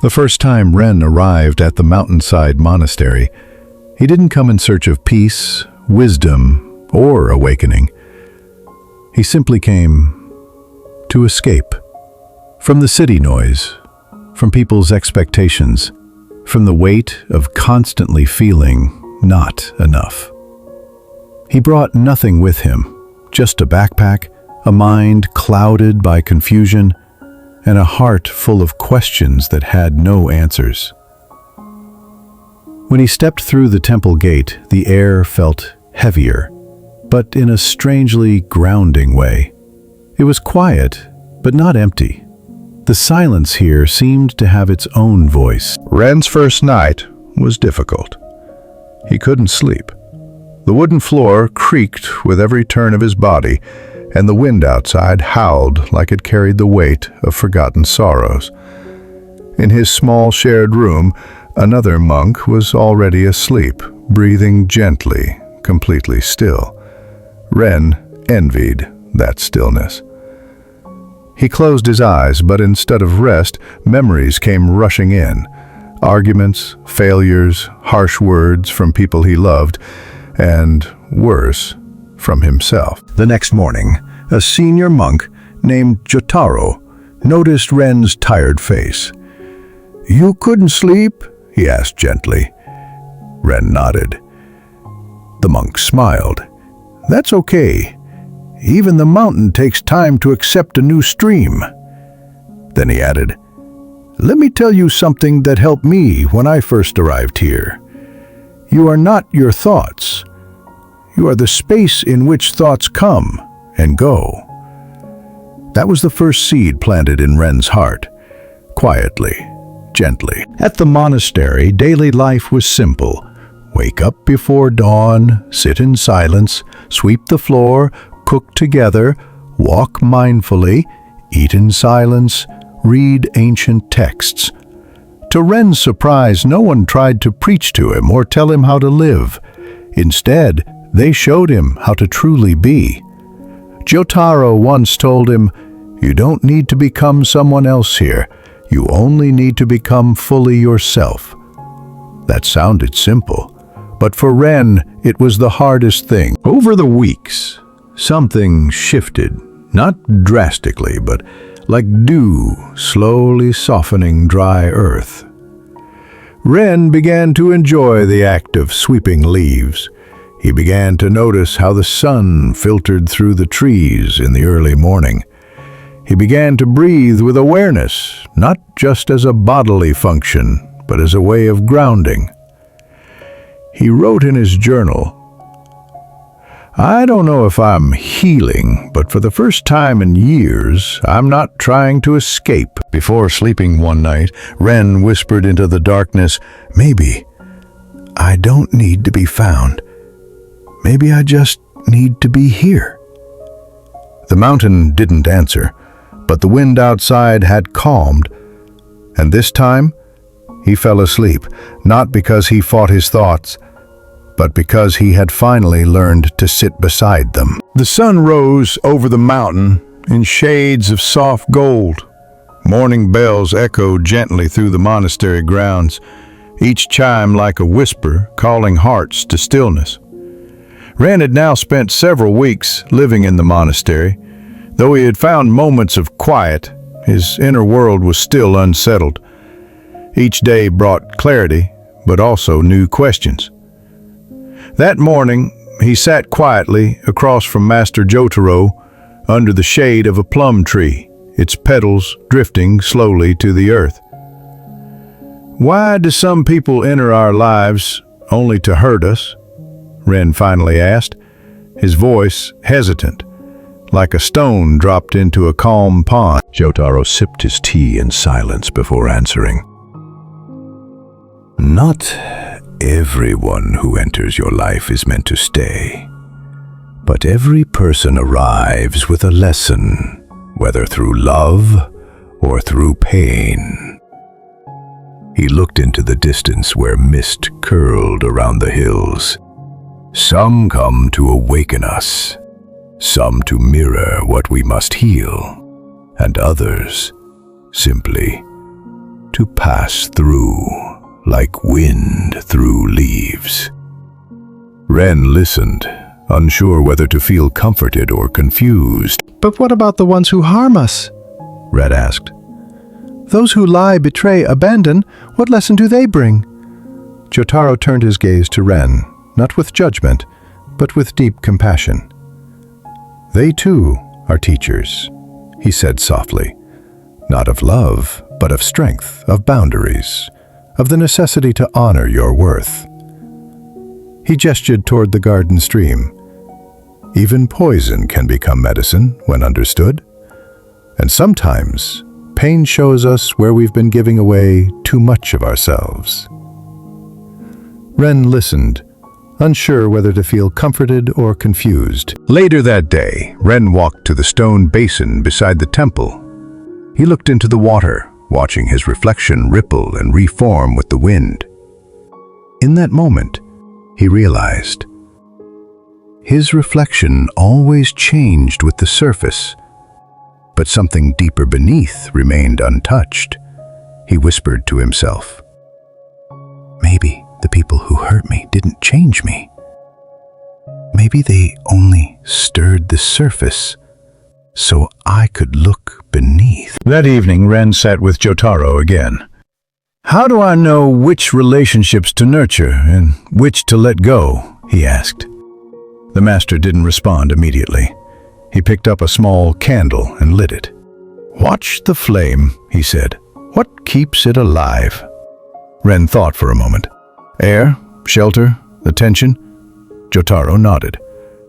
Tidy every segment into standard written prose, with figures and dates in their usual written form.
The first time Ren arrived at the mountainside monastery, he didn't come in search of peace, wisdom, or awakening. He simply came to escape from the city noise, from people's expectations, from the weight of constantly feeling not enough. He brought nothing with him, just a backpack, a mind clouded by confusion, and a heart full of questions that had no answers. When he stepped through the temple gate, the air felt heavier, but in a strangely grounding way. It was quiet, but not empty. The silence here seemed to have its own voice. Ren's first night was difficult. He couldn't sleep. The wooden floor creaked with every turn of his body, and the wind outside howled like it carried the weight of forgotten sorrows. In his small shared room, another monk was already asleep, breathing gently, completely still. Ren envied that stillness. He closed his eyes, but instead of rest, memories came rushing in. Arguments, failures, harsh words from people he loved, and, worse, from himself. The next morning, a senior monk named Jotaro noticed Ren's tired face. "You couldn't sleep?" he asked gently. Ren nodded. The monk smiled. "That's okay. Even the mountain takes time to accept a new stream." Then he added, "Let me tell you something that helped me when I first arrived here. You are not your thoughts. You are the space in which thoughts come and go." That was the first seed planted in Ren's heart, quietly, gently. At the monastery, daily life was simple. Wake up before dawn, sit in silence, sweep the floor, cook together, walk mindfully, eat in silence, read ancient texts. To Ren's surprise, no one tried to preach to him or tell him how to live. Instead, they showed him how to truly be. Jotaro once told him, "You don't need to become someone else here. You only need to become fully yourself." That sounded simple, but for Ren, it was the hardest thing. Over the weeks, something shifted, not drastically, but like dew slowly softening dry earth. Ren began to enjoy the act of sweeping leaves. He began to notice how the sun filtered through the trees in the early morning. He began to breathe with awareness, not just as a bodily function, but as a way of grounding. He wrote in his journal, "I don't know if I'm healing, but for the first time in years, I'm not trying to escape." Before sleeping one night, Ren whispered into the darkness, "Maybe I don't need to be found. Maybe I just need to be here." The mountain didn't answer, but the wind outside had calmed, and this time he fell asleep, not because he fought his thoughts, but because he had finally learned to sit beside them. The sun rose over the mountain in shades of soft gold. Morning bells echoed gently through the monastery grounds, each chime like a whisper calling hearts to stillness. Ren had now spent several weeks living in the monastery. Though he had found moments of quiet, his inner world was still unsettled. Each day brought clarity, but also new questions. That morning, he sat quietly across from Master Jotaro under the shade of a plum tree, its petals drifting slowly to the earth. "Why do some people enter our lives only to hurt us?" Ren finally asked, his voice hesitant, like a stone dropped into a calm pond. Jotaro sipped his tea in silence before answering. "Not everyone who enters your life is meant to stay, but every person arrives with a lesson, whether through love or through pain." He looked into the distance where mist curled around the hills. "Some come to awaken us, some to mirror what we must heal, and others simply to pass through, like wind through leaves. Ren listened, unsure whether to feel comforted or confused. But what about the ones who harm us? Red asked. Those who lie, betray, abandon, what lesson do they bring? Jotaro turned his gaze to Ren, not with judgment, but with deep compassion. They too are teachers, he said softly, not of love, but of strength, of boundaries, of the necessity to honor your worth. He gestured toward the garden stream. Even poison can become medicine when understood. And sometimes, pain shows us where we've been giving away too much of ourselves. Ren listened, unsure whether to feel comforted or confused. Later that day, Ren walked to the stone basin beside the temple. He looked into the water, watching his reflection ripple and reform with the wind. In that moment, he realized his reflection always changed with the surface, but something deeper beneath remained untouched. He whispered to himself, "Maybe the people who hurt me didn't change me. Maybe they only stirred the surface so I could look beneath." That evening, Ren sat with Jotaro again. "How do I know which relationships to nurture and which to let go?" he asked. The master didn't respond immediately. He picked up a small candle and lit it. "Watch the flame," he said. "What keeps it alive?" Ren thought for a moment. "Air, shelter, attention?" Jotaro nodded.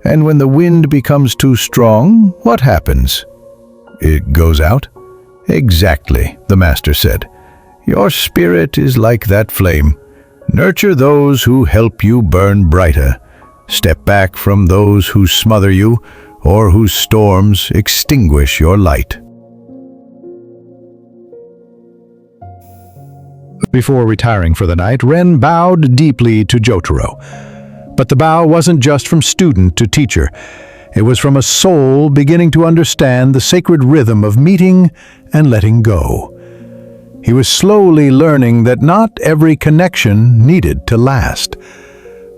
"And when the wind becomes too strong, what happens?" "It goes out?" "Exactly," the master said. "Your spirit is like that flame. Nurture those who help you burn brighter. Step back from those who smother you or whose storms extinguish your light." Before retiring for the night, Ren bowed deeply to Jotaro. But the bow wasn't just from student to teacher. It was from a soul beginning to understand the sacred rhythm of meeting and letting go. He was slowly learning that not every connection needed to last.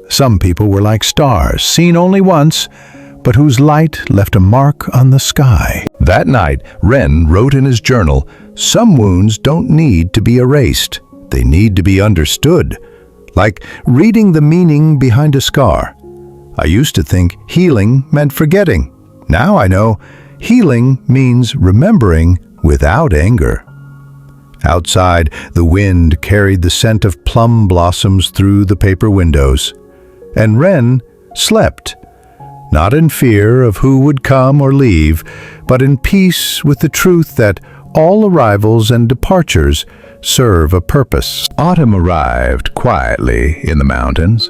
Some people were like stars, seen only once, but whose light left a mark on the sky. That night, Ren wrote in his journal, "Some wounds don't need to be erased. They need to be understood. Like reading the meaning behind a scar. I used to think healing meant forgetting. Now I know healing means remembering without anger." Outside, the wind carried the scent of plum blossoms through the paper windows. And Ren slept, not in fear of who would come or leave, but in peace with the truth that all arrivals and departures serve a purpose. Autumn arrived quietly in the mountains,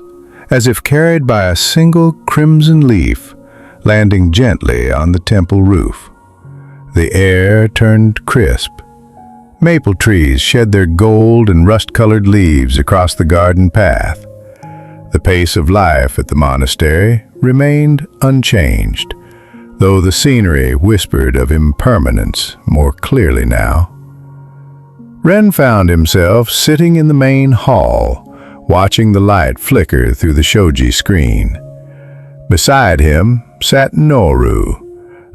as if carried by a single crimson leaf, landing gently on the temple roof. The air turned crisp. Maple trees shed their gold and rust-colored leaves across the garden path. The pace of life at the monastery remained unchanged, though the scenery whispered of impermanence more clearly now. Ren found himself sitting in the main hall, watching the light flicker through the shoji screen. Beside him sat Noru,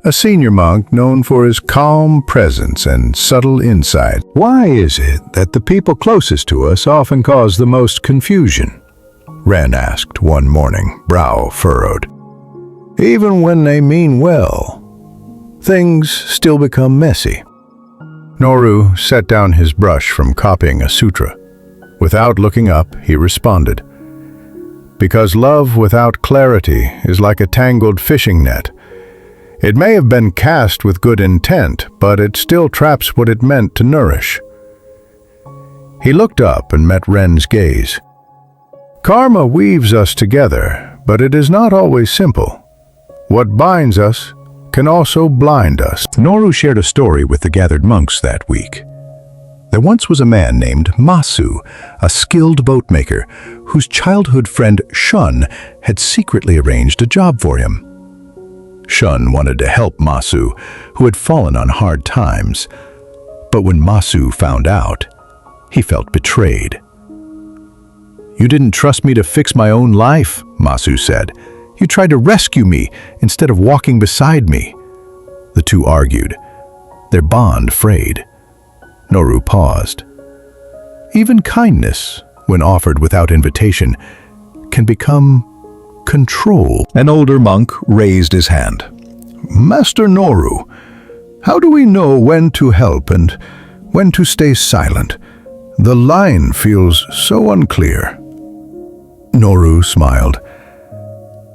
a senior monk known for his calm presence and subtle insight. "Why is it that the people closest to us often cause the most confusion?" Ren asked one morning, brow furrowed. "Even when they mean well, things still become messy." Noru set down his brush from copying a sutra. Without looking up, he responded, "Because love without clarity is like a tangled fishing net. It may have been cast with good intent, but it still traps what it meant to nourish." He looked up and met Ren's gaze. "Karma weaves us together, but it is not always simple. What binds us can also blind us." Noru shared a story with the gathered monks that week. There once was a man named Masu, a skilled boatmaker, whose childhood friend Shun had secretly arranged a job for him. Shun wanted to help Masu, who had fallen on hard times. But when Masu found out, He felt betrayed. "You didn't trust me to fix my own life," Masu said. "You tried to rescue me instead of walking beside me." The two argued, their bond frayed. Noru paused. Even kindness, when offered without invitation, can become control. An older monk raised his hand. "Master Noru, how do we know when to help and when to stay silent? The line feels so unclear." Noru smiled.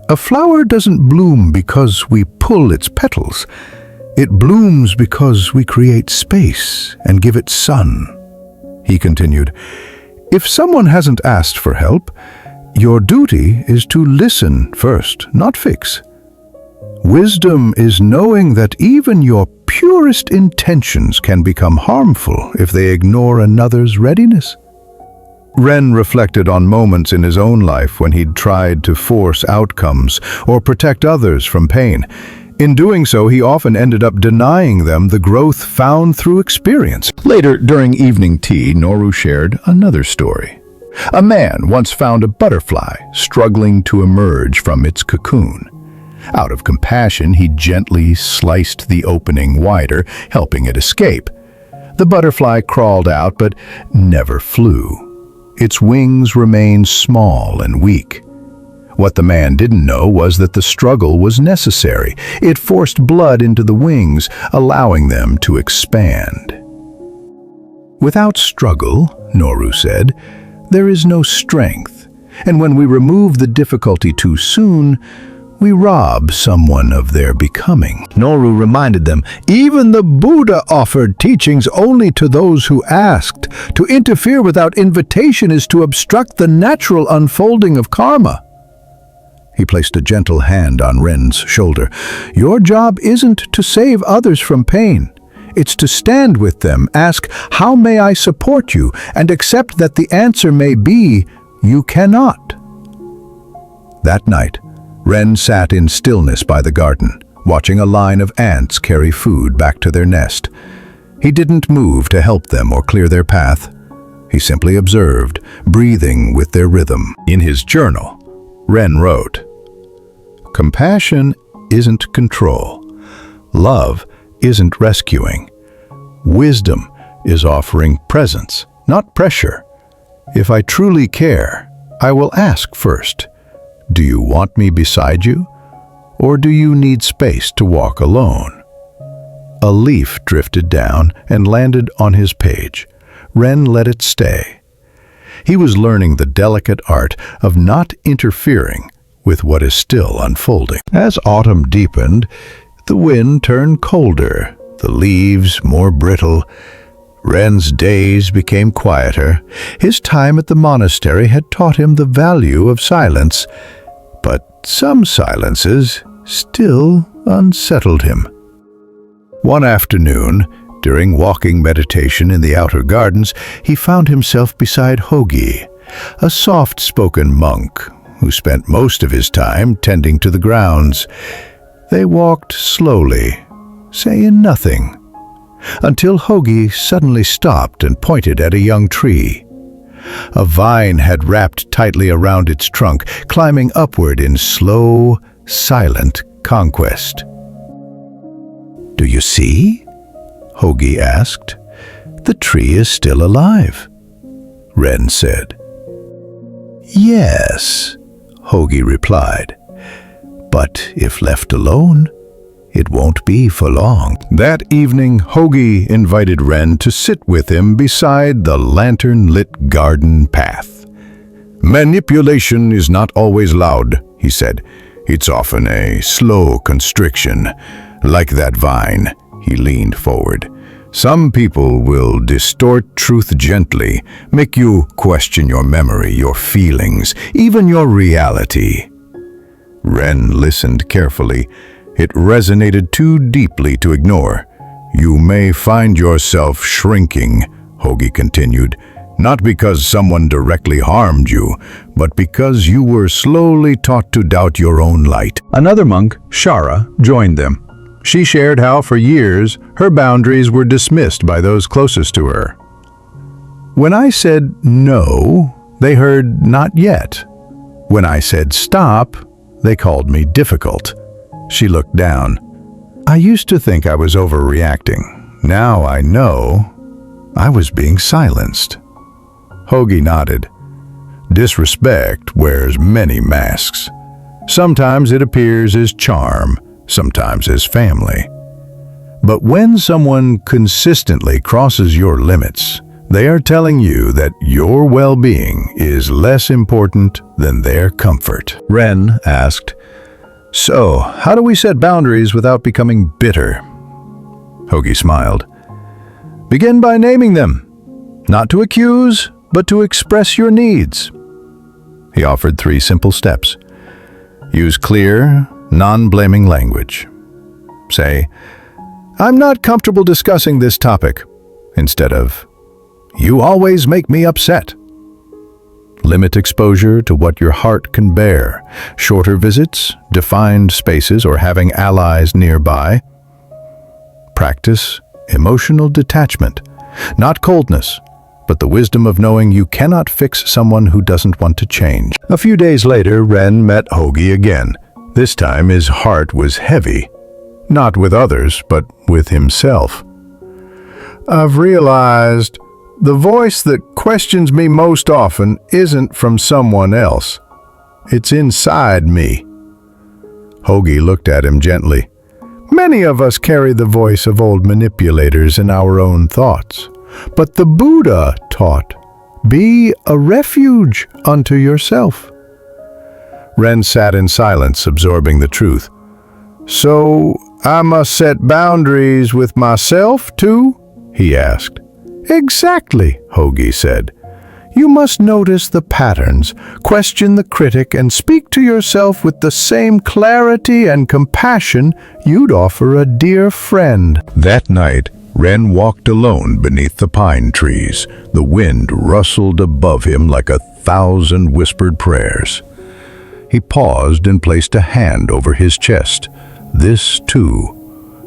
"A flower doesn't bloom because we pull its petals. It blooms because we create space and give it sun." He continued, "If someone hasn't asked for help, your duty is to listen first, not fix. Wisdom is knowing that even your purest intentions can become harmful if they ignore another's readiness." Ren reflected on moments in his own life when he'd tried to force outcomes or protect others from pain. In doing so, he often ended up denying them the growth found through experience. Later, during evening tea, Noru shared another story. A man once found a butterfly struggling to emerge from its cocoon. Out of compassion, he gently sliced the opening wider, helping it escape. The butterfly crawled out, but never flew. Its wings remained small and weak. What the man didn't know was that the struggle was necessary. It forced blood into the wings, allowing them to expand. "Without struggle," Noru said, "there is no strength. And when we remove the difficulty too soon, we rob someone of their becoming." Noru reminded them, "Even the Buddha offered teachings only to those who asked. To interfere without invitation is to obstruct the natural unfolding of karma." He placed a gentle hand on Ren's shoulder. "Your job isn't to save others from pain. It's to stand with them, ask, 'How may I support you?' and accept that the answer may be, 'You cannot.'" That night, Ren sat in stillness by the garden, watching a line of ants carry food back to their nest. He didn't move to help them or clear their path. He simply observed, breathing with their rhythm. In his journal, Ren wrote, "Compassion isn't control. Love isn't rescuing. Wisdom is offering presence, not pressure. If I truly care, I will ask first, 'Do you want me beside you? Or do you need space to walk alone?'" A leaf drifted down and landed on his page. Ren let it stay. He was learning the delicate art of not interfering with what is still unfolding. As autumn deepened, the wind turned colder, the leaves more brittle. Ren's days became quieter. His time at the monastery had taught him the value of silence, but some silences still unsettled him. One afternoon, during walking meditation in the outer gardens, he found himself beside Hogi, a soft-spoken monk who spent most of his time tending to the grounds. They walked slowly, saying nothing, until Hogi suddenly stopped and pointed at a young tree. A vine had wrapped tightly around its trunk, climbing upward in slow, silent conquest. "Do you see?" Hogi asked. "The tree is still alive," Ren said. "Yes," Hogi replied. "But if left alone, it won't be for long." That evening, Hogi invited Ren to sit with him beside the lantern-lit garden path. "Manipulation is not always loud," he said. "It's often a slow constriction. Like that vine," he leaned forward. "Some people will distort truth gently, make you question your memory, your feelings, even your reality." Ren listened carefully. It resonated too deeply to ignore. "You may find yourself shrinking," Hogi continued, "not because someone directly harmed you, but because you were slowly taught to doubt your own light." Another monk, Shara, joined them. She shared how for years her boundaries were dismissed by those closest to her. When I said no, they heard not yet. When I said stop, they called me difficult. She looked down. I used to think I was overreacting. Now I know I was being silenced. Hoagie nodded. Disrespect wears many masks. Sometimes it appears as charm, sometimes as family. But when someone consistently crosses your limits, they are telling you that your well-being is less important than their comfort. Ren asked, "So, how do we set boundaries without becoming bitter?" Hoagie smiled. "Begin by naming them. Not to accuse, but to express your needs." He offered 3 simple steps. Use clear, non-blaming language. Say, "I'm not comfortable discussing this topic," instead of, "You always make me upset." Limit exposure to what your heart can bear. Shorter visits, defined spaces, or having allies nearby. Practice emotional detachment, not coldness, but the wisdom of knowing you cannot fix someone who doesn't want to change. A few days later, Ren met Hoagie again. This time his heart was heavy, not with others, but with himself. "I've realized the voice that questions me most often isn't from someone else. It's inside me." Hoagie looked at him gently. "Many of us carry the voice of old manipulators in our own thoughts. But the Buddha taught, be a refuge unto yourself." Ren sat in silence, absorbing the truth. "So I must set boundaries with myself too?" he asked. "Exactly," Hoagie said. "You must notice the patterns, question the critic, and speak to yourself with the same clarity and compassion you'd offer a dear friend." That night, Ren walked alone beneath the pine trees. The wind rustled above him like 1,000 whispered prayers. He paused and placed a hand over his chest. "This, too,"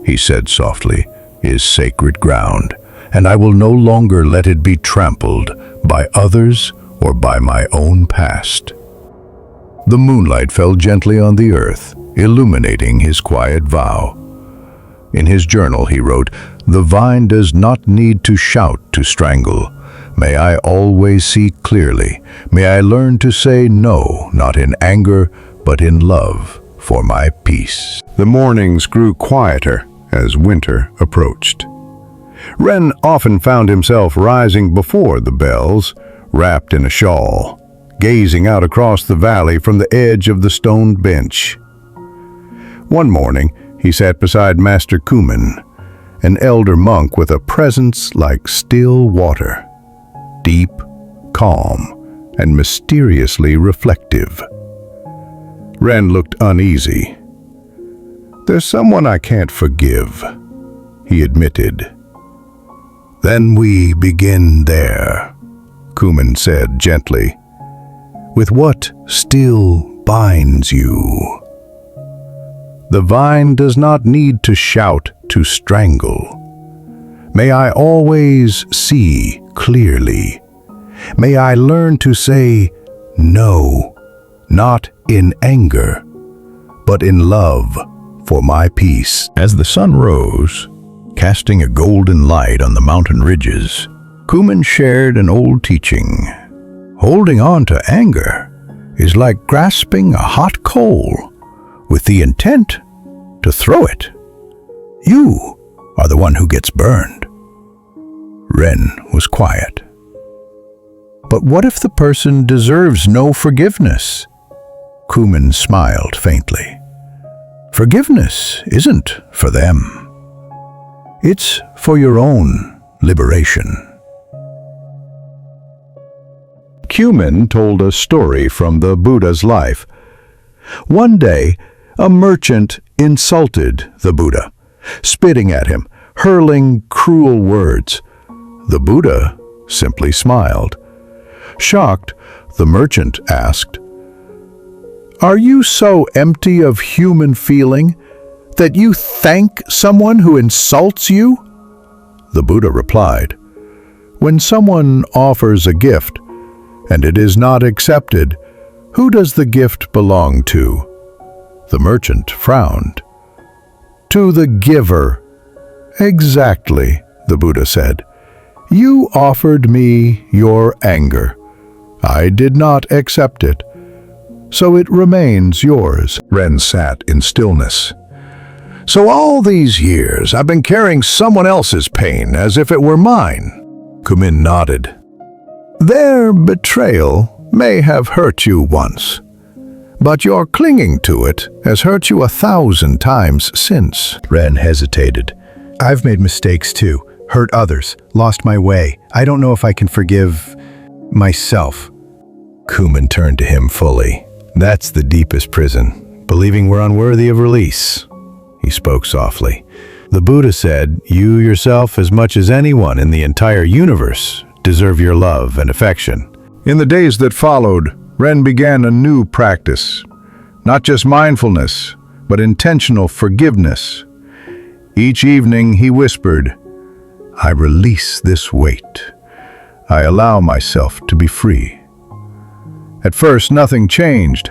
he said softly, "is sacred ground, and I will no longer let it be trampled by others or by my own past." The moonlight fell gently on the earth, illuminating his quiet vow. In his journal he wrote, "The vine does not need to shout to strangle. May I always see clearly. May I learn to say no, not in anger, but in love, for my peace." The mornings grew quieter as winter approached. Ren often found himself rising before the bells, wrapped in a shawl, gazing out across the valley from the edge of the stone bench. One morning, he sat beside Master Kumen, an elder monk with a presence like still water, deep, calm, and mysteriously reflective. Ren looked uneasy. "There's someone I can't forgive," he admitted. "Then we begin there," Kumen said gently, "with what still binds you. The vine does not need to shout to strangle. May I always see clearly. May I learn to say no, not in anger, but in love for my peace." As the sun rose, casting a golden light on the mountain ridges, Kumen shared an old teaching. Holding on to anger is like grasping a hot coal with the intent to throw it. You are the one who gets burned. Ren was quiet. "But what if the person deserves no forgiveness?" Kumen smiled faintly. "Forgiveness isn't for them. It's for your own liberation." Kumen told a story from the Buddha's life. One day, a merchant insulted the Buddha, spitting at him, hurling cruel words. The Buddha simply smiled. Shocked, the merchant asked, "Are you so empty of human feeling that you thank someone who insults you?" The Buddha replied, When someone offers a gift and it is not accepted, who does the gift belong to? The merchant frowned. To the giver. Exactly, the Buddha said. You offered me your anger. I did not accept it, so it remains yours. Ren sat in stillness. So all these years I've been carrying someone else's pain as if it were mine. Kumin nodded. Their betrayal may have hurt you once, but your clinging to it has hurt you 1,000 times since. Ren hesitated. I've made mistakes too, hurt others, lost my way. I don't know if I can forgive myself. Kumin turned to him fully. That's the deepest prison, believing we're unworthy of release. He spoke softly. The Buddha said, you yourself, as much as anyone in the entire universe, deserve your love and affection. In the days that followed, Ren began a new practice. Not just mindfulness, but intentional forgiveness. Each evening he whispered, I release this weight. I allow myself to be free. At first nothing changed,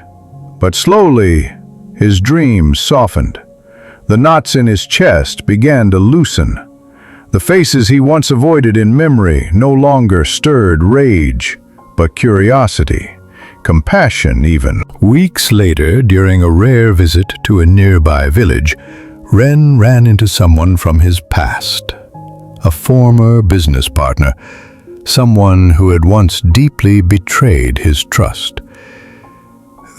but slowly his dreams softened. The knots in his chest began to loosen. The faces he once avoided in memory no longer stirred rage, but curiosity, compassion even. Weeks later, during a rare visit to a nearby village, Ren ran into someone from his past. A former business partner, someone who had once deeply betrayed his trust.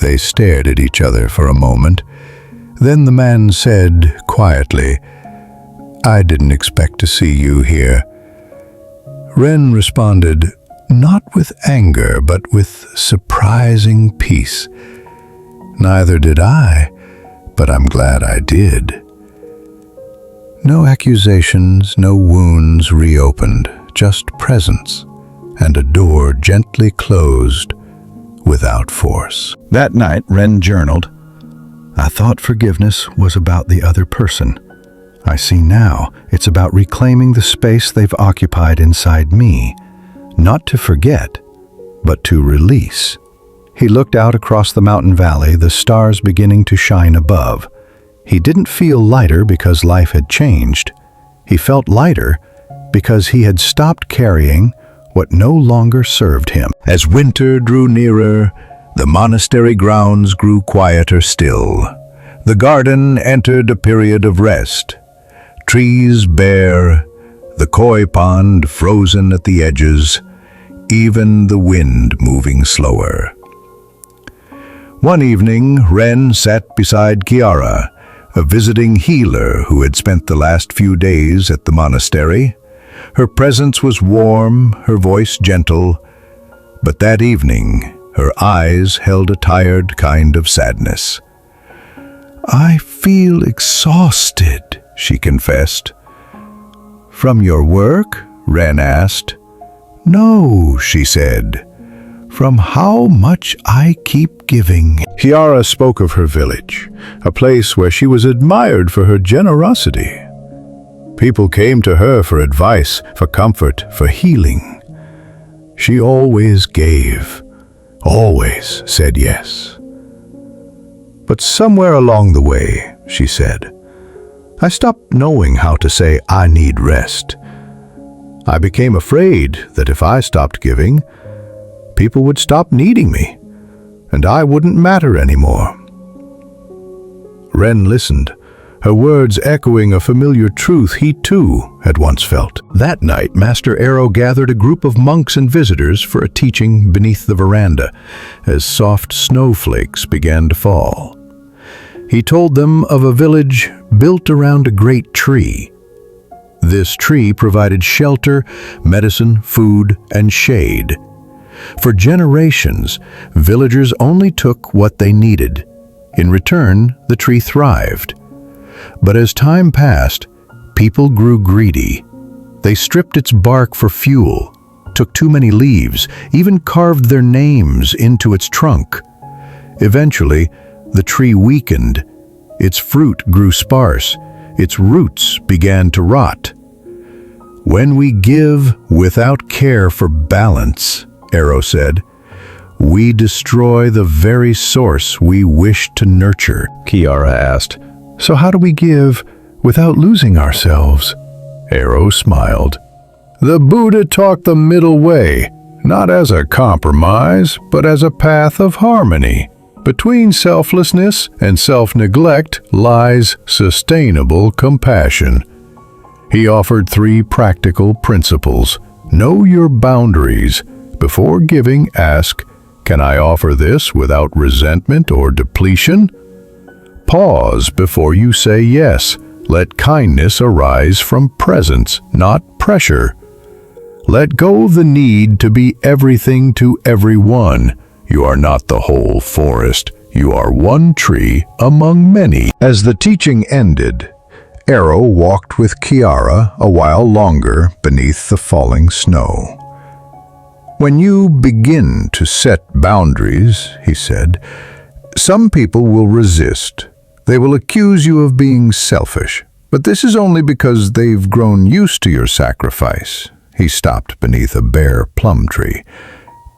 They stared at each other for a moment. Then the man said quietly, I didn't expect to see you here. Ren responded, not with anger, but with surprising peace. Neither did I, but I'm glad I did. No accusations, no wounds reopened, just presence, and a door gently closed without force. That night, Ren journaled, I thought forgiveness was about the other person. I see now it's about reclaiming the space they've occupied inside me, not to forget, but to release. He looked out across the mountain valley, the stars beginning to shine above. He didn't feel lighter because life had changed. He felt lighter because he had stopped carrying what no longer served him. As winter drew nearer, the monastery grounds grew quieter still. The garden entered a period of rest. Trees bare, the koi pond frozen at the edges, even the wind moving slower. One evening, Ren sat beside Kiara, a visiting healer who had spent the last few days at the monastery. Her presence was warm, her voice gentle, but that evening, her eyes held a tired kind of sadness. I feel exhausted, she confessed. From your work? Ren asked. No, she said. From how much I keep giving. Kiara spoke of her village, a place where she was admired for her generosity. People came to her for advice, for comfort, for healing. She always gave, always said yes. But somewhere along the way, she said, I stopped knowing how to say I need rest. I became afraid that if I stopped giving, people would stop needing me, and I wouldn't matter anymore. Ren listened, her words echoing a familiar truth he too had once felt. That night, Master Arrow gathered a group of monks and visitors for a teaching beneath the veranda as soft snowflakes began to fall. He told them of a village built around a great tree. This tree provided shelter, medicine, food, and shade. For generations, villagers only took what they needed. In return, the tree thrived. But as time passed, people grew greedy. They stripped its bark for fuel, took too many leaves, even carved their names into its trunk. Eventually, the tree weakened. Its fruit grew sparse. Its roots began to rot. When we give without care for balance, Arrow said, we destroy the very source we wish to nurture. Kiara asked, so how do we give without losing ourselves? Arrow smiled. The Buddha taught the middle way, not as a compromise, but as a path of harmony. Between selflessness and self-neglect lies sustainable compassion. He offered 3 practical principles. Know your boundaries. Before giving, ask, can I offer this without resentment or depletion? Pause before you say yes. Let kindness arise from presence, not pressure. Let go of the need to be everything to everyone. You are not the whole forest. You are one tree among many. As the teaching ended, Arrow walked with Kiara a while longer beneath the falling snow. When you begin to set boundaries, he said, some people will resist. They will accuse you of being selfish, but this is only because they've grown used to your sacrifice. He stopped beneath a bare plum tree.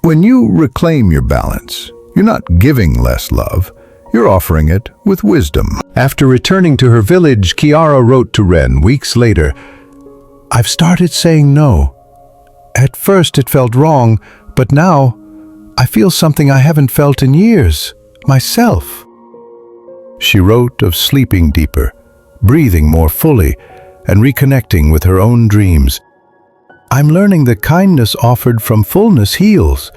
When you reclaim your balance, you're not giving less love, you're offering it with wisdom. After returning to her village, Kiara wrote to Ren weeks later, I've started saying no. At first it felt wrong, but now I feel something I haven't felt in years, myself. She wrote of sleeping deeper, breathing more fully, and reconnecting with her own dreams. I'm learning that kindness offered from fullness heals,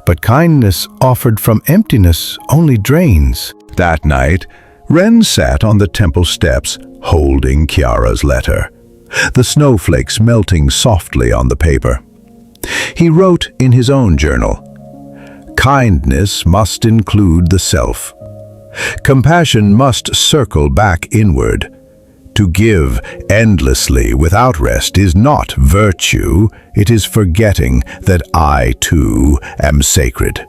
but kindness offered from emptiness only drains. That night, Ren sat on the temple steps, holding Kiara's letter, the snowflakes melting softly on the paper. He wrote in his own journal, kindness must include the self. Compassion must circle back inward. To give endlessly without rest is not virtue, it is forgetting that I too am sacred.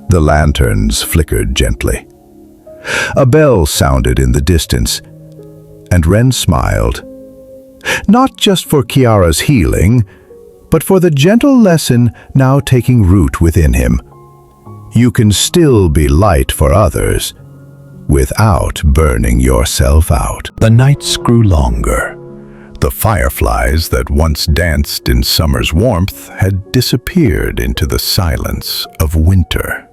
The lanterns flickered gently. A bell sounded in the distance, and Ren smiled. Not just for Kiara's healing, but for the gentle lesson now taking root within him. You can still be light for others, without burning yourself out. The nights grew longer. The fireflies that once danced in summer's warmth had disappeared into the silence of winter.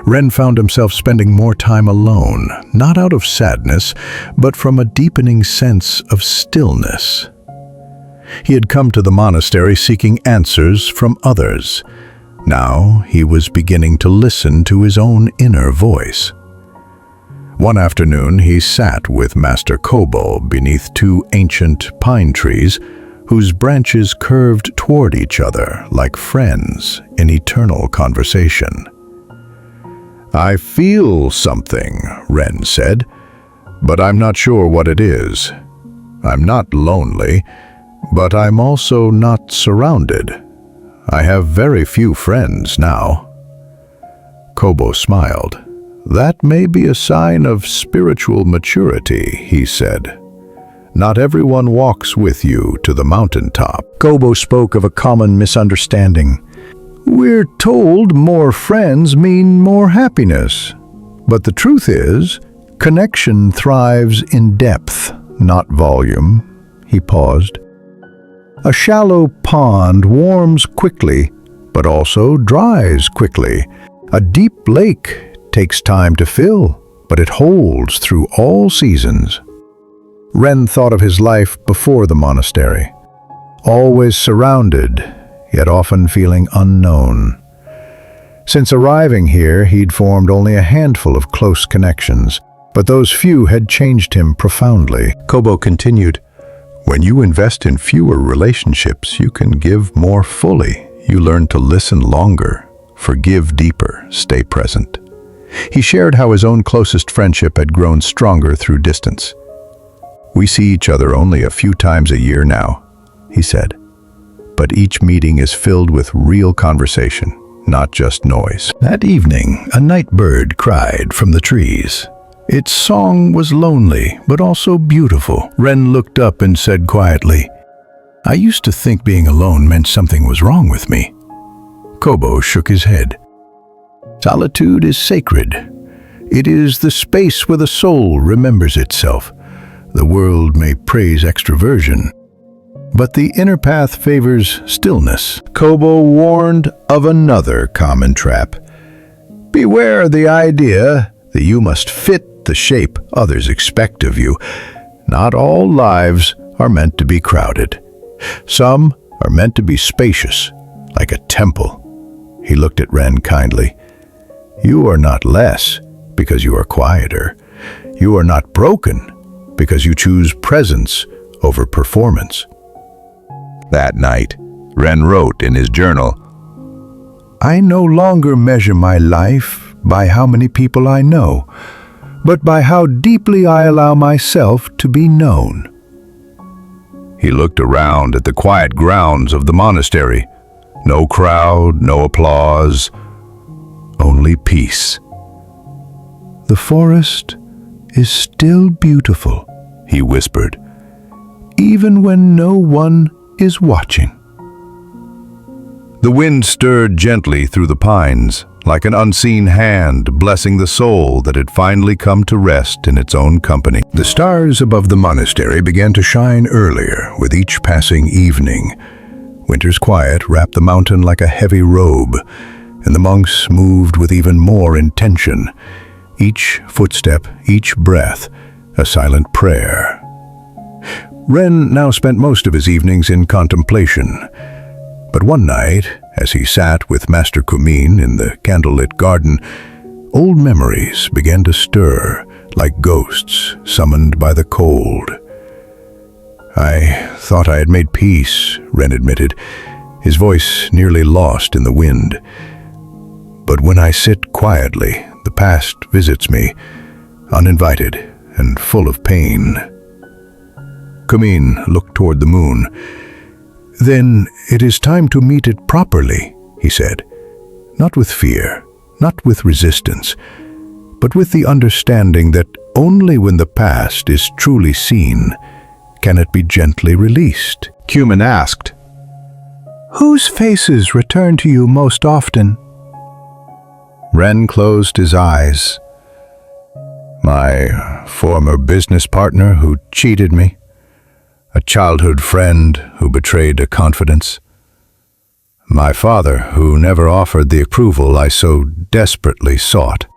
Ren found himself spending more time alone, not out of sadness, but from a deepening sense of stillness. He had come to the monastery seeking answers from others. Now he was beginning to listen to his own inner voice. One afternoon, he sat with Master Kobo beneath 2 ancient pine trees whose branches curved toward each other like friends in eternal conversation. I feel something, Ren said, but I'm not sure what it is. I'm not lonely, but I'm also not surrounded. I have very few friends now. Kobo smiled. That may be a sign of spiritual maturity, he said. Not everyone walks with you to the mountaintop. Kobo spoke of a common misunderstanding. We're told more friends mean more happiness. But the truth is, connection thrives in depth, not volume. He paused. A shallow pond warms quickly, but also dries quickly. A deep lake takes time to fill, but it holds through all seasons. Ren thought of his life before the monastery. Always surrounded, yet often feeling unknown. Since arriving here, he'd formed only a handful of close connections, but those few had changed him profoundly. Kobo continued, when you invest in fewer relationships, you can give more fully. You learn to listen longer, forgive deeper, stay present. He shared how his own closest friendship had grown stronger through distance. We see each other only a few times a year now, he said. But each meeting is filled with real conversation, not just noise. That evening, a night bird cried from the trees. Its song was lonely, but also beautiful. Ren looked up and said quietly, "I used to think being alone meant something was wrong with me." Kobo shook his head. "Solitude is sacred. It is the space where the soul remembers itself. The world may praise extroversion, but the inner path favors stillness." Kobo warned of another common trap. "Beware the idea that you must fit the shape others expect of you. Not all lives are meant to be crowded. Some are meant to be spacious, like a temple." He looked at Ren kindly. "You are not less because you are quieter. You are not broken because you choose presence over performance." That night, Ren wrote in his journal, "I no longer measure my life by how many people I know, but by how deeply I allow myself to be known." He looked around at the quiet grounds of the monastery. No crowd, no applause, only peace. "The forest is still beautiful," he whispered, "even when no one is watching." The wind stirred gently through the pines, like an unseen hand blessing the soul that had finally come to rest in its own company. The stars above the monastery began to shine earlier with each passing evening. Winter's quiet wrapped the mountain like a heavy robe, and the monks moved with even more intention. Each footstep, each breath, a silent prayer. Ren now spent most of his evenings in contemplation. But one night, as he sat with Master Kumin in the candlelit garden, old memories began to stir like ghosts summoned by the cold. "I thought I had made peace," Ren admitted, his voice nearly lost in the wind. "But when I sit quietly, the past visits me, uninvited and full of pain." Kumin looked toward the moon. "Then it is time to meet it properly," he said. "Not with fear, not with resistance, but with the understanding that only when the past is truly seen can it be gently released." Kumin asked, "Whose faces return to you most often?" Ren closed his eyes. "My former business partner who cheated me, a childhood friend who betrayed a confidence, my father who never offered the approval I so desperately sought."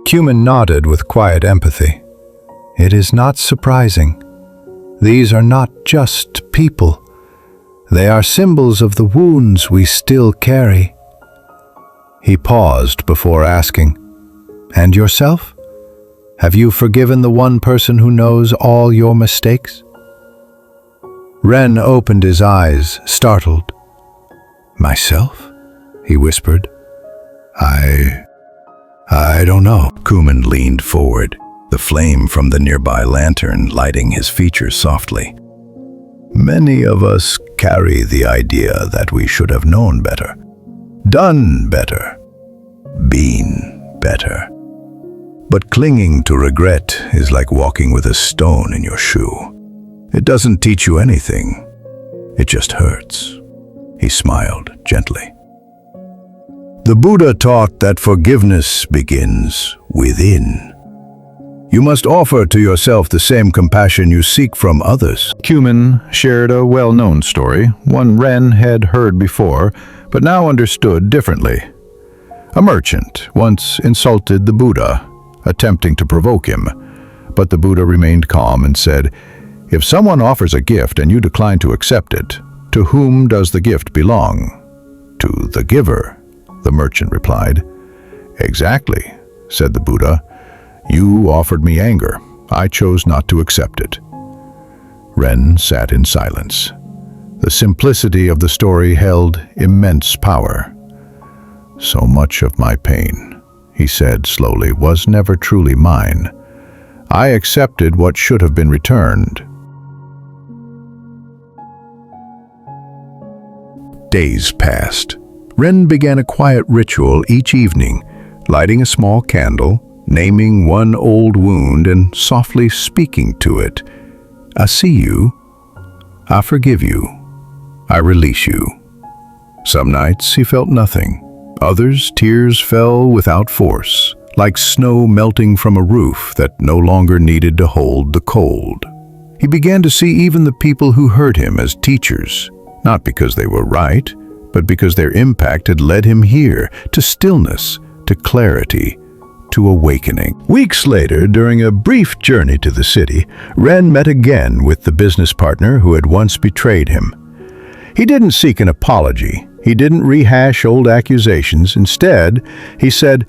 Kumin nodded with quiet empathy. "It is not surprising. These are not just people. They are symbols of the wounds we still carry." He paused before asking, "And yourself? Have you forgiven the one person who knows all your mistakes?" Ren opened his eyes, startled. "Myself?" he whispered. I don't know." Kumin leaned forward, the flame from the nearby lantern lighting his features softly. "Many of us carry the idea that we should have known better, done better, been better. But clinging to regret is like walking with a stone in your shoe. It doesn't teach you anything. It just hurts." He smiled gently. "The Buddha taught that forgiveness begins within. You must offer to yourself the same compassion you seek from others." Kumin shared a well-known story, one Ren had heard before, but now understood differently. A merchant once insulted the Buddha, attempting to provoke him, but the Buddha remained calm and said, "If someone offers a gift and you decline to accept it, to whom does the gift belong?" "To the giver," the merchant replied. "Exactly," said the Buddha. "You offered me anger. I chose not to accept it." Ren sat in silence. The simplicity of the story held immense power. "So much of my pain," he said slowly, "was never truly mine. I accepted what should have been returned." Days passed. Ren began a quiet ritual each evening, lighting a small candle, naming one old wound and softly speaking to it. I see you. I forgive you. I release you. Some nights he felt nothing. Others, tears fell without force, like snow melting from a roof that no longer needed to hold the cold. He began to see even the people who hurt him as teachers, not because they were right, but because their impact had led him here, to stillness, to clarity, to awakening. Weeks later, during a brief journey to the city, Ren met again with the business partner who had once betrayed him. He didn't seek an apology. He didn't rehash old accusations. Instead, he said,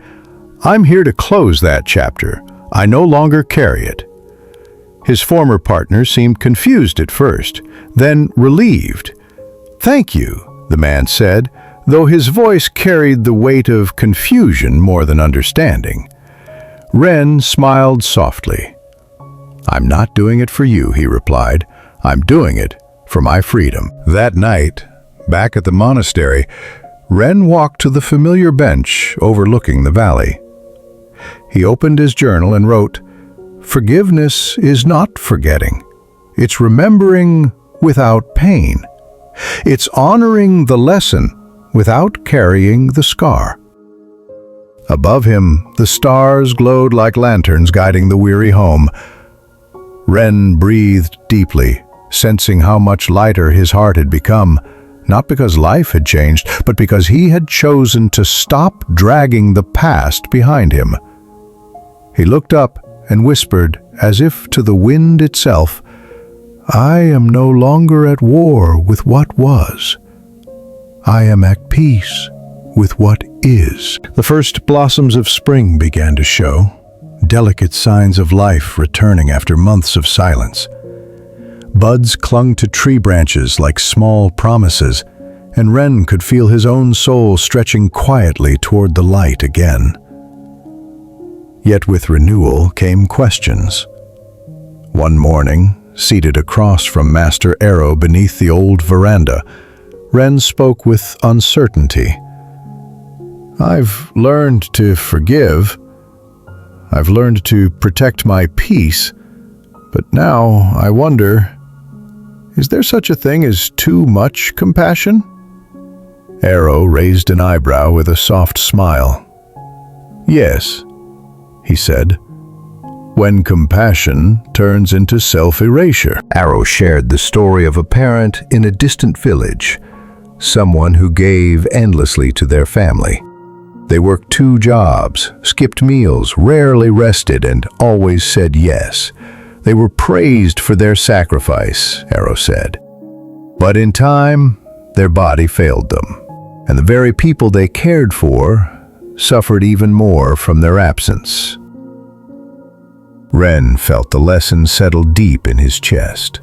"I'm here to close that chapter. I no longer carry it." His former partner seemed confused at first, then relieved. "Thank you," the man said, though his voice carried the weight of confusion more than understanding. Ren smiled softly. "I'm not doing it for you," he replied. "I'm doing it for my freedom." That night, back at the monastery, Ren walked to the familiar bench overlooking the valley. He opened his journal and wrote, "Forgiveness is not forgetting. It's remembering without pain. It's honoring the lesson without carrying the scar." Above him, the stars glowed like lanterns guiding the weary home. Ren breathed deeply, sensing how much lighter his heart had become, not because life had changed, but because he had chosen to stop dragging the past behind him. He looked up and whispered, as if to the wind itself, "I am no longer at war with what was. I am at peace with what is." The first blossoms of spring began to show, delicate signs of life returning after months of silence. Buds clung to tree branches like small promises, and Ren could feel his own soul stretching quietly toward the light again. Yet with renewal came questions. One morning, seated across from Master Arrow beneath the old veranda, Ren spoke with uncertainty. "I've learned to forgive. I've learned to protect my peace. But now I wonder, is there such a thing as too much compassion?" Arrow raised an eyebrow with a soft smile. "Yes," he said, "when compassion turns into self-erasure." Arrow shared the story of a parent in a distant village, someone who gave endlessly to their family. They worked 2 jobs, skipped meals, rarely rested, and always said yes. They were praised for their sacrifice, Arrow said. But in time, their body failed them, and the very people they cared for suffered even more from their absence. Ren felt the lesson settle deep in his chest.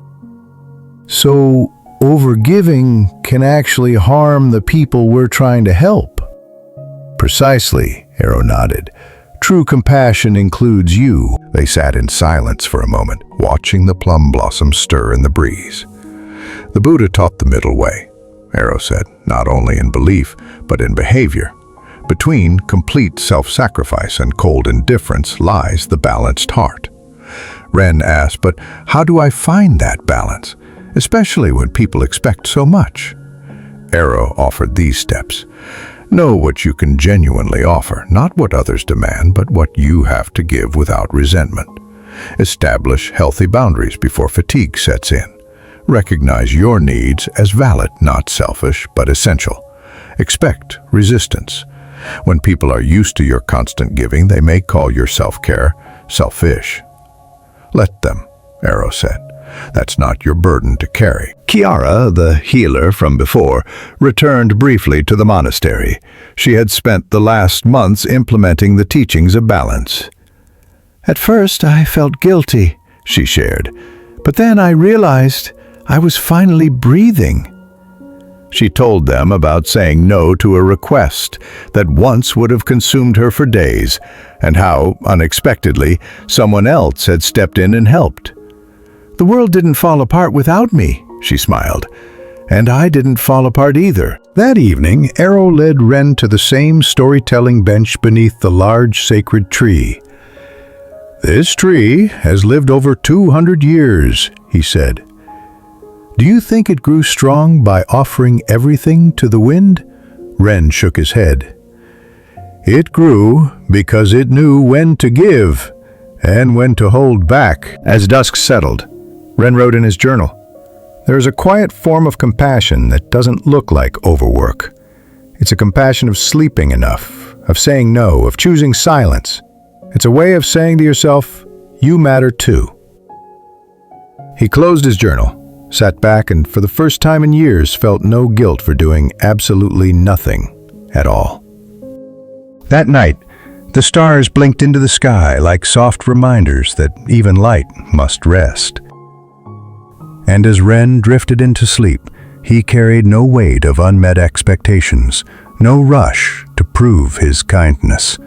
So, overgiving can actually harm the people we're trying to help. Precisely, Arrow nodded. True compassion includes you. They sat in silence for a moment, watching the plum blossoms stir in the breeze. The Buddha taught the middle way, Arrow said, not only in belief, but in behavior. Between complete self-sacrifice and cold indifference lies the balanced heart. Ren asked, "But how do I find that balance, especially when people expect so much?" Arrow offered these steps. Know what you can genuinely offer, not what others demand, but what you have to give without resentment. Establish healthy boundaries before fatigue sets in. Recognize your needs as valid, not selfish, but essential. Expect resistance. When people are used to your constant giving, they may call your self-care selfish. Let them, Arrow said. That's not your burden to carry. Kiara, the healer from before, returned briefly to the monastery. She had spent the last months implementing the teachings of balance. "At first I felt guilty," she shared, "but then I realized I was finally breathing." She told them about saying no to a request that once would have consumed her for days, and how, unexpectedly, someone else had stepped in and helped. "The world didn't fall apart without me," she smiled, "and I didn't fall apart either." That evening, Arrow led Ren to the same storytelling bench beneath the large sacred tree. "This tree has lived over 200 years," he said. "Do you think it grew strong by offering everything to the wind?" Wren shook his head. "It grew because it knew when to give and when to hold back." As dusk settled, Wren wrote in his journal, "There is a quiet form of compassion that doesn't look like overwork. It's a compassion of sleeping enough, of saying no, of choosing silence. It's a way of saying to yourself, you matter too." He closed his journal, sat back, and for the first time in years felt no guilt for doing absolutely nothing at all. That night, the stars blinked into the sky like soft reminders that even light must rest. And as Wren drifted into sleep, he carried no weight of unmet expectations, no rush to prove his kindness.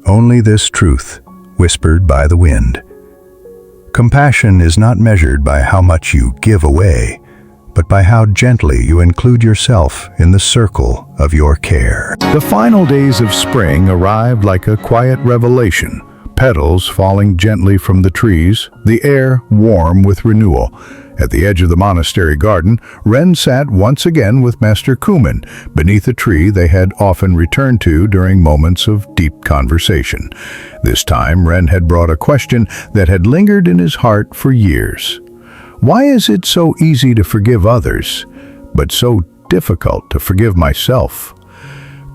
Only this truth, whispered by the wind. Compassion is not measured by how much you give away, but by how gently you include yourself in the circle of your care. The final days of spring arrived like a quiet revelation, petals falling gently from the trees, the air warm with renewal. At the edge of the monastery garden, Wren sat once again with Master Kumen, beneath a tree they had often returned to during moments of deep conversation. This time, Wren had brought a question that had lingered in his heart for years. Why is it so easy to forgive others, but so difficult to forgive myself?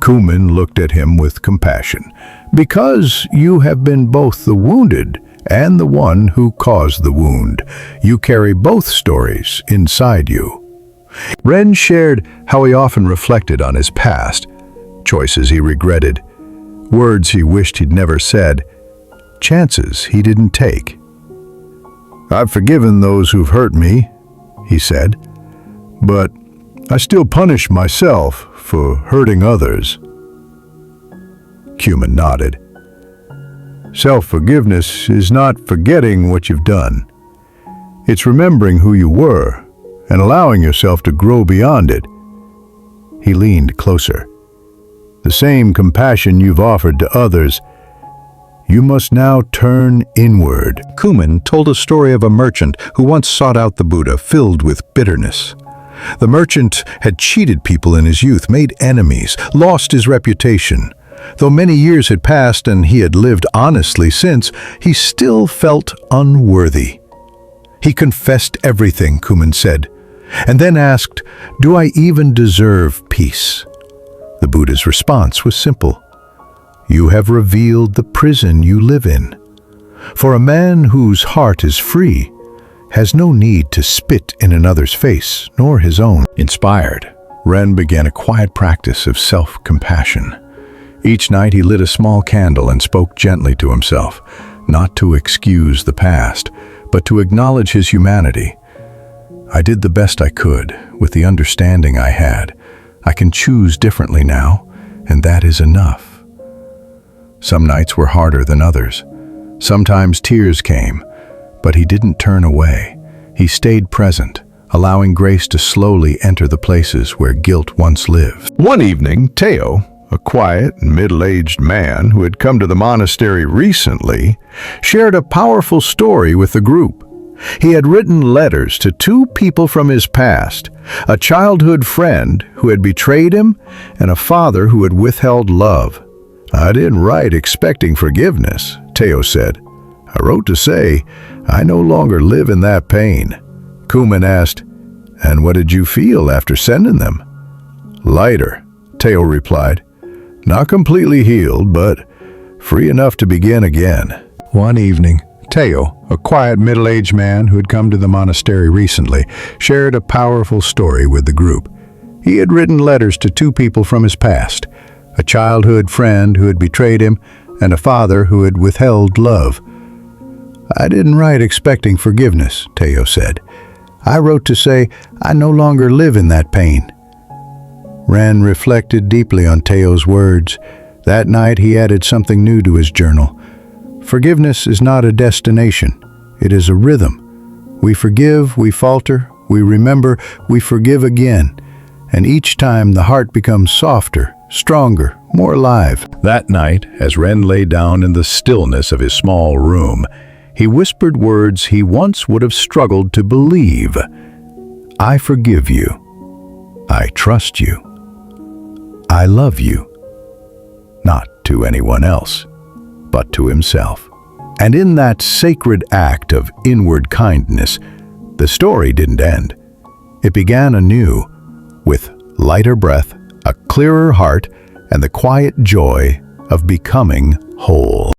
Kumen looked at him with compassion. Because you have been both the wounded and the one who caused the wound. You carry both stories inside you. Wren shared how he often reflected on his past, choices he regretted, words he wished he'd never said, chances he didn't take. "I've forgiven those who've hurt me," he said, "but I still punish myself for hurting others." Kumen nodded. "Self-forgiveness is not forgetting what you've done. It's remembering who you were and allowing yourself to grow beyond it." He leaned closer. "The same compassion you've offered to others, you must now turn inward." Kumen told a story of a merchant who once sought out the Buddha filled with bitterness. The merchant had cheated people in his youth, made enemies, lost his reputation. Though many years had passed and he had lived honestly since, he still felt unworthy. He confessed everything, Kumen said, and then asked, "Do I even deserve peace?" The Buddha's response was simple. "You have revealed the prison you live in. For a man whose heart is free has no need to spit in another's face, nor his own." Inspired, Wren began a quiet practice of self-compassion. Each night he lit a small candle and spoke gently to himself, not to excuse the past, but to acknowledge his humanity. "I did the best I could with the understanding I had. I can choose differently now, and that is enough." Some nights were harder than others. Sometimes tears came, but he didn't turn away. He stayed present, allowing grace to slowly enter the places where guilt once lived. One evening, Teo, a quiet, middle-aged man who had come to the monastery recently, shared a powerful story with the group. He had written letters to two people from his past, a childhood friend who had betrayed him and a father who had withheld love. "I didn't write expecting forgiveness," Teo said. "I wrote to say I no longer live in that pain." Kumen asked, "And what did you feel after sending them?" "Lighter," Teo replied. "Not completely healed, but free enough to begin again." One evening, Teo, a quiet middle-aged man who had come to the monastery recently, shared a powerful story with the group. He had written letters to two people from his past, a childhood friend who had betrayed him and a father who had withheld love. "I didn't write expecting forgiveness," Teo said. "I wrote to say I no longer live in that pain." Wren reflected deeply on Teo's words. That night he added something new to his journal. Forgiveness is not a destination, it is a rhythm. We forgive, we falter, we remember, we forgive again. And each time the heart becomes softer, stronger, more alive. That night, as Ren lay down in the stillness of his small room, he whispered words he once would have struggled to believe. I forgive you. I trust you. I love you. Not to anyone else, but to himself. And in that sacred act of inward kindness, the story didn't end. It began anew, with lighter breath, a clearer heart, and the quiet joy of becoming whole.